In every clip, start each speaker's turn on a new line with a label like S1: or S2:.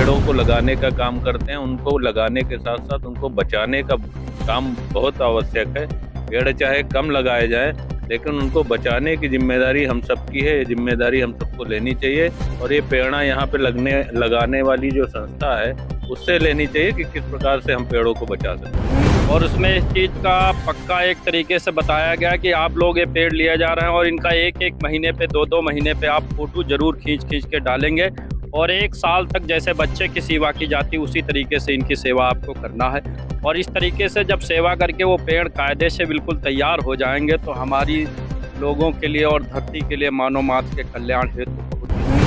S1: पेड़ों को लगाने का काम करते हैं, उनको लगाने के साथ साथ उनको बचाने का काम बहुत आवश्यक है। पेड़ चाहे कम लगाए जाएं, लेकिन उनको बचाने की जिम्मेदारी हम सबकी है। ये जिम्मेदारी हम सबको लेनी चाहिए और ये प्रेरणा यहाँ पे लगाने वाली जो संस्था है उससे लेनी चाहिए कि किस प्रकार से हम पेड़ों को बचा सकते हैं।
S2: और उसमें इस चीज़ का पक्का एक तरीके से बताया गया कि आप लोग ये पेड़ लिए जा रहे हैं और इनका एक एक महीने पे 2-2 महीने पे आप फोटो ज़रूर खींच के डालेंगे और 1 साल तक जैसे बच्चे की सेवा की जाती है उसी तरीके से इनकी सेवा आपको करना है। और इस तरीके से जब सेवा करके वो पेड़ कायदे से बिल्कुल तैयार हो जाएंगे तो हमारी लोगों के लिए और धरती के लिए मानव मात्र के कल्याण हेतु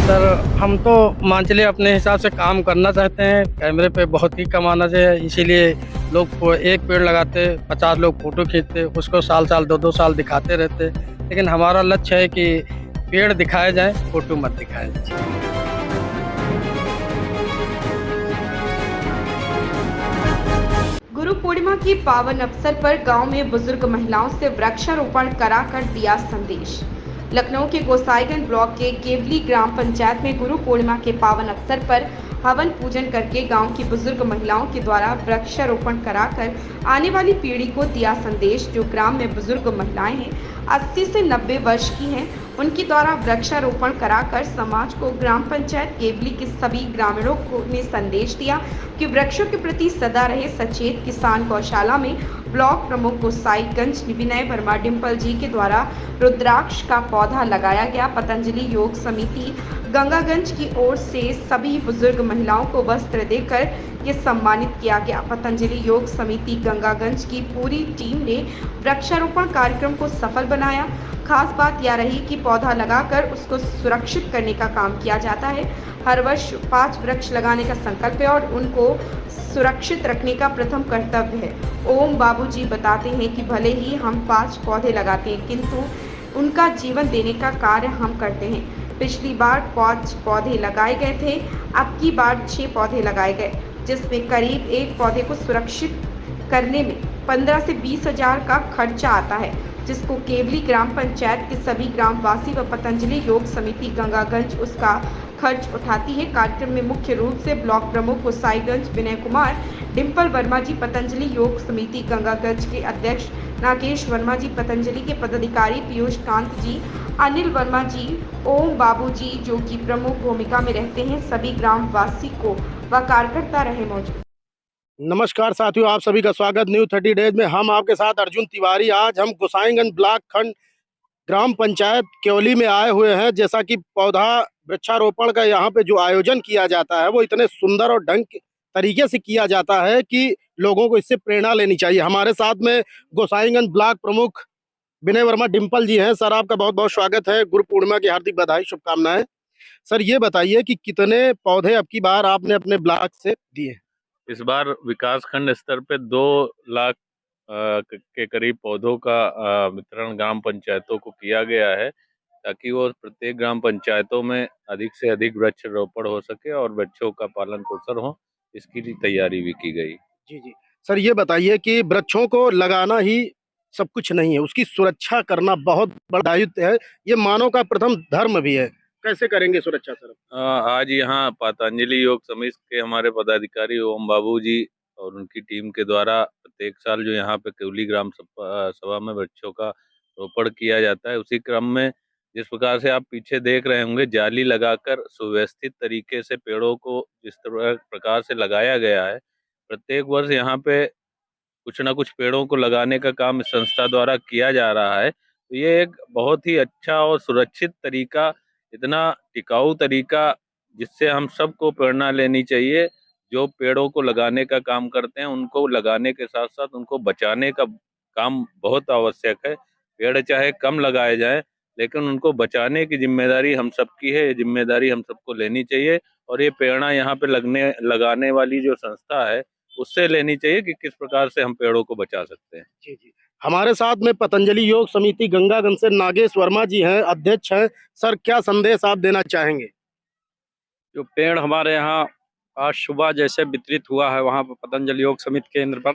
S3: सर हम तो मान चलिए अपने हिसाब से काम करना चाहते हैं। कैमरे पे बहुत ही कमाना चाहिए, इसीलिए लोग एक पेड़ लगाते, 50 लोग फोटो खींचते, उसको साल 2-2 साल दिखाते रहते। लेकिन हमारा लक्ष्य है कि पेड़ दिखाए जाए, फोटो मत दिखाए जाए।
S4: गुरु पूर्णिमा की पावन अवसर पर गांव में बुजुर्ग महिलाओं से वृक्षारोपण कराकर दिया संदेश। लखनऊ के गोसाईगंज ब्लॉक के केवली ग्राम पंचायत में गुरु पूर्णिमा के पावन अवसर पर हवन पूजन करके गांव की बुजुर्ग महिलाओं के द्वारा वृक्षारोपण कराकर आने वाली पीढ़ी को दिया संदेश। जो ग्राम में बुजुर्ग महिलाएं हैं 80 से 90 वर्ष की हैं, उनके द्वारा वृक्षारोपण कराकर समाज को ग्राम पंचायत केवली के सभी ग्रामीणों को ने संदेश दिया कि वृक्षों के प्रति सदा रहे सचेत। किसान गौशाला में ब्लॉक प्रमुख गोसाईगंज विनय वर्मा डिम्पल जी के द्वारा रुद्राक्ष का पौधा लगाया गया। पतंजलि योग समिति गंगागंज की ओर से सभी बुजुर्ग महिलाओं को वस्त्र देकर ये सम्मानित किया गया। पतंजलि योग समिति गंगागंज की पूरी टीम ने वृक्षारोपण कार्यक्रम को सफल बनाया। खास बात यह रही कि पौधा लगाकर उसको सुरक्षित करने का काम किया जाता है। हर वर्ष 5 वृक्ष लगाने का संकल्प है और उनको सुरक्षित रखने का प्रथम कर्तव्य है। ओम बाबूजी बताते हैं कि भले ही हम 5 पौधे लगाते हैं, किंतु उनका जीवन देने का कार्य हम करते हैं। पिछली बार 5 पौधे लगाए गए थे, अब की बार 6 पौधे लगाए गए, जिसमें करीब एक पौधे को सुरक्षित करने में 15 से 20 हजार का खर्चा आता है, जिसको केवली ग्राम पंचायत के सभी ग्रामवासी व पतंजलि योग समिति गंगागंज उसका खर्च उठाती है। कार्यक्रम में मुख्य रूप से ब्लॉक प्रमुख गोसाईगंज विनय कुमार डिम्पल वर्मा जी, पतंजलि योग समिति गंगागंज के अध्यक्ष नागेश वर्मा जी, पतंजलि के पदाधिकारी पीयूष कांत जी, अनिल वर्मा जी, ओम बाबू जी जो कि प्रमुख भूमिका में रहते हैं, सभी ग्रामवासी को व कार्यकर्ता रहे मौजूद।
S5: नमस्कार साथियों, आप सभी का स्वागत न्यू 30 डेज में। हम आपके साथ अर्जुन तिवारी। आज हम गोसाईगंज ब्लॉक खंड ग्राम पंचायत केवली में आए हुए हैं। जैसा कि पौधा वृक्षारोपण का यहाँ पे जो आयोजन किया जाता है वो इतने सुंदर और ढंग तरीके से किया जाता है कि लोगों को इससे प्रेरणा लेनी चाहिए। हमारे साथ में गोसाईगंज ब्लॉक प्रमुख विनय वर्मा डिम्पल जी हैं। सर, आपका बहुत बहुत स्वागत है। गुरु पूर्णिमा की हार्दिक बधाई, शुभकामनाएं। सर, ये बताइए कि कितने पौधे अब की बार आपने अपने ब्लॉक से दिए?
S1: इस बार विकास खंड स्तर पे 2 लाख के करीब पौधों का वितरण ग्राम पंचायतों को किया गया है, ताकि वो प्रत्येक ग्राम पंचायतों में अधिक से अधिक वृक्षारोपण हो सके और वृक्षों का पालन पोषण हो, इसकी भी तैयारी भी की गई।
S5: जी जी। सर, ये बताइए कि वृक्षों को लगाना ही सब कुछ नहीं है, उसकी सुरक्षा करना बहुत बड़ा दायित्व है। ये मानव का प्रथम धर्म भी है। कैसे करेंगे सुरक्षा सर?
S1: आज यहाँ पतंजलि योग समिति के हमारे पदाधिकारी ओम बाबू जी और उनकी टीम के द्वारा प्रत्येक साल जो यहाँ पे केवली ग्राम सभा में वृक्षों का रोपण किया जाता है, उसी क्रम में जिस प्रकार से आप पीछे देख रहे होंगे, जाली लगाकर सुव्यवस्थित तरीके से पेड़ों को जिस प्रकार से लगाया गया है, प्रत्येक वर्ष यहाँ पे कुछ ना कुछ पेड़ों को लगाने का काम इस संस्था द्वारा किया जा रहा है। तो ये एक बहुत ही अच्छा और सुरक्षित तरीका, इतना टिकाऊ तरीका, जिससे हम सबको प्रेरणा लेनी चाहिए। जो पेड़ों को लगाने का काम करते हैं, उनको लगाने के साथ साथ उनको बचाने का काम बहुत आवश्यक है। पेड़ चाहे कम लगाए जाएं, लेकिन उनको बचाने की जिम्मेदारी हम सबकी है। ये जिम्मेदारी हम सबको लेनी चाहिए और ये प्रेरणा यहाँ पे लगाने वाली जो संस्था है उससे लेनी चाहिए कि किस प्रकार से हम पेड़ों को बचा सकते हैं।
S5: जी जी। हमारे साथ में पतंजलि योग समिति गंगागंज से नागेश वर्मा जी हैं, अध्यक्ष हैं। सर, क्या संदेश आप देना चाहेंगे?
S2: जो पेड़ हमारे यहाँ आज सुबह जैसे वितरित हुआ है वहाँ पर पतंजलि योग समिति केंद्र पर,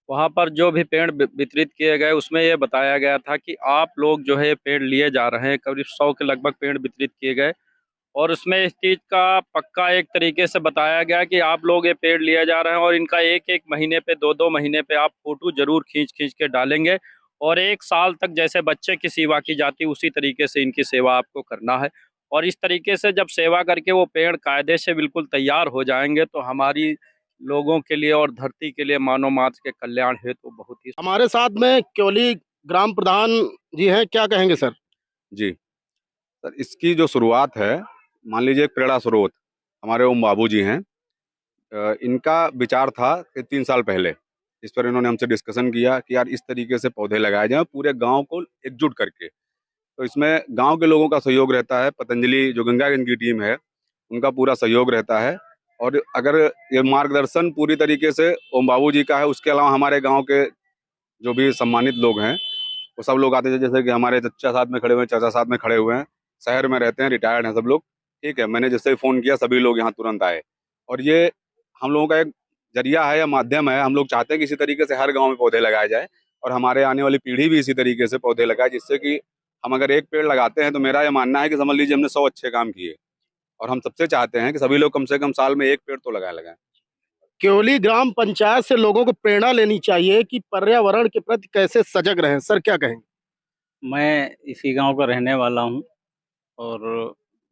S2: वहाँ पर जो भी पेड़ वितरित किए गए उसमें ये बताया गया था कि आप लोग जो है पेड़ लिए जा रहे हैं। करीब 100 के लगभग पेड़ वितरित किए गए और उसमें इस चीज़ का पक्का एक तरीके से बताया गया कि आप लोग ये पेड़ लिए जा रहे हैं और इनका एक एक महीने पे 2-2 महीने पे आप फोटो जरूर खींच खींच के डालेंगे और 1 साल तक जैसे बच्चे की सेवा की जाती है उसी तरीके से इनकी सेवा आपको करना है। और इस तरीके से जब सेवा करके वो पेड़ कायदे से बिल्कुल तैयार हो जाएंगे तो हमारी लोगों के लिए और धरती के लिए मानव मात्र के कल्याण हेतु बहुत ही
S5: हमारे साथ में केवली ग्राम प्रधान जी हैं, क्या कहेंगे सर?
S6: जी सर, इसकी जो शुरुआत है, मान लीजिए एक प्रेरणा स्रोत हमारे ओम बाबू जी हैं। इनका विचार था कि 3 साल पहले इस पर इन्होंने हमसे डिस्कशन किया कि यार इस तरीके से पौधे लगाए जाएं पूरे गांव को एकजुट करके। तो इसमें गांव के लोगों का सहयोग रहता है, पतंजलि जो गंगागंज की टीम है उनका पूरा सहयोग रहता है। और अगर ये मार्गदर्शन पूरी तरीके से ओम बाबू जी का है, उसके अलावा हमारे गाँव के जो भी सम्मानित लोग हैं वो सब लोग आते थे, जैसे कि हमारे चचा साथ में खड़े हुए हैं, चाचा साथ में खड़े हुए हैं, शहर में रहते हैं, रिटायर्ड हैं सब लोग। ठीक है, मैंने जैसे ही फ़ोन किया सभी लोग यहाँ तुरंत आए। और ये हम लोगों का एक जरिया है या माध्यम है। हम लोग चाहते हैं कि इसी तरीके से हर गाँव में पौधे लगाए जाए और हमारे आने वाली पीढ़ी भी इसी तरीके से पौधे लगाए, जिससे कि हम अगर एक पेड़ लगाते हैं तो मेरा ये मानना है कि समझ लीजिए हमने 100 अच्छे काम किए। और हम सबसे चाहते हैं कि सभी लोग कम से कम साल में एक पेड़ तो लगाएं।
S5: केवली ग्राम पंचायत से लोगों को प्रेरणा लेनी चाहिए कि पर्यावरण के प्रति कैसे सजग रहें। सर क्या कहेंगे?
S7: मैं इसी गांव का रहने वाला हूं और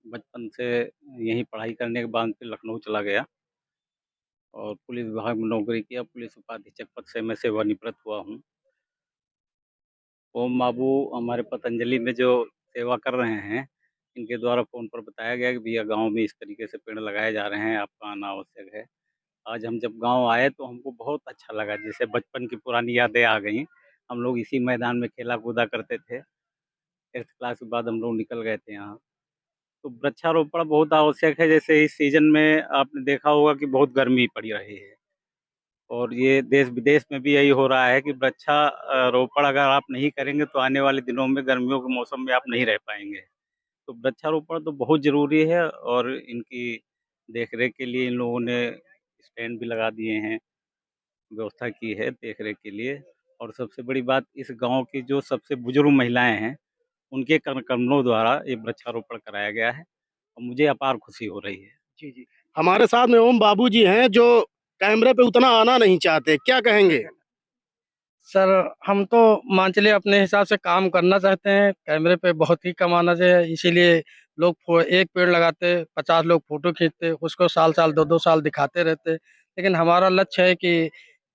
S7: बचपन से यहीं पढ़ाई करने के बाद फिर लखनऊ चला गया और पुलिस विभाग में नौकरी किया। पुलिस उपाधीक्षक पद से मैं सेवानिवृत्त हुआ हूं। ओम बाबू हमारे पतंजलि में जो सेवा कर रहे हैं, इनके द्वारा फ़ोन पर बताया गया कि भैया गांव में इस तरीके से पेड़ लगाए जा रहे हैं, आपका आना आवश्यक है। आज हम जब गांव आए तो हमको बहुत अच्छा लगा, जैसे बचपन की पुरानी यादें आ गईं। हम लोग इसी मैदान में खेला कूदा करते थे। 8th क्लास के बाद हम लोग निकल गए थे यहाँ। तो वृक्षारोपण बहुत आवश्यक है। जैसे इस सीज़न में आपने देखा होगा कि बहुत गर्मी पड़ी रही है और ये देश विदेश में भी यही हो रहा है कि वृक्षारोपण अगर आप नहीं करेंगे तो आने वाले दिनों में गर्मियों के मौसम में आप नहीं रह पाएंगे। तो वृक्षारोपण तो बहुत ज़रूरी है और इनकी देख-रेख के लिए इन लोगों ने स्टैंड भी लगा दिए हैं, व्यवस्था की है देख-रेख के लिए। और सबसे बड़ी बात, इस गाँव की जो सबसे बुजुर्ग महिलाएँ हैं, उनके कमरों द्वारा ये वृक्षारोपण कराया गया है और मुझे अपार खुशी हो रही है।
S5: जी, जी। हमारे साथ में ओम बाबू जी हैं जो कैमरे पे उतना आना नहीं चाहते, क्या कहेंगे?
S3: सर हम तो मान चलिए अपने हिसाब से काम करना चाहते हैं, कैमरे पे बहुत ही कम आना चाहिए, इसीलिए लोग एक पेड़ लगाते, 50 लोग फोटो खींचते, उसको साल-साल 2-2 साल दिखाते रहते। लेकिन हमारा लक्ष्य है कि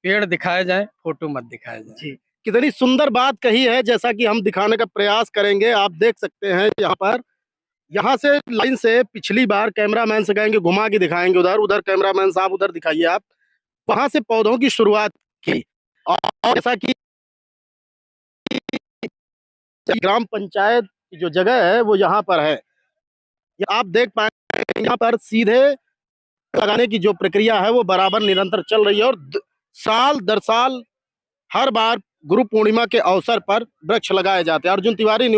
S3: पेड़ दिखाए जाएँ, फोटो मत दिखाए जाएँ।
S5: जी, कितनी सुंदर बात कही है, जैसा कि हम दिखाने का प्रयास करेंगे। आप देख सकते हैं यहाँ पर, यहाँ से लाइन से पिछली बार कैमरामैन से कहेंगे घुमा के दिखाएँगे उधर, उधर कैमरामैन साहब उधर दिखाइए आप। वहाँ से पौधों की शुरुआत की और जैसा कि ग्राम पंचायत की जो जगह है वो यहाँ पर है। ये आप देख पाएंगे यहाँ पर सीधे लगाने की जो प्रक्रिया है वो बराबर निरंतर चल रही है और साल दर साल हर बार गुरु पूर्णिमा के अवसर पर वृक्ष लगाए जाते हैं। अर्जुन तिवारी।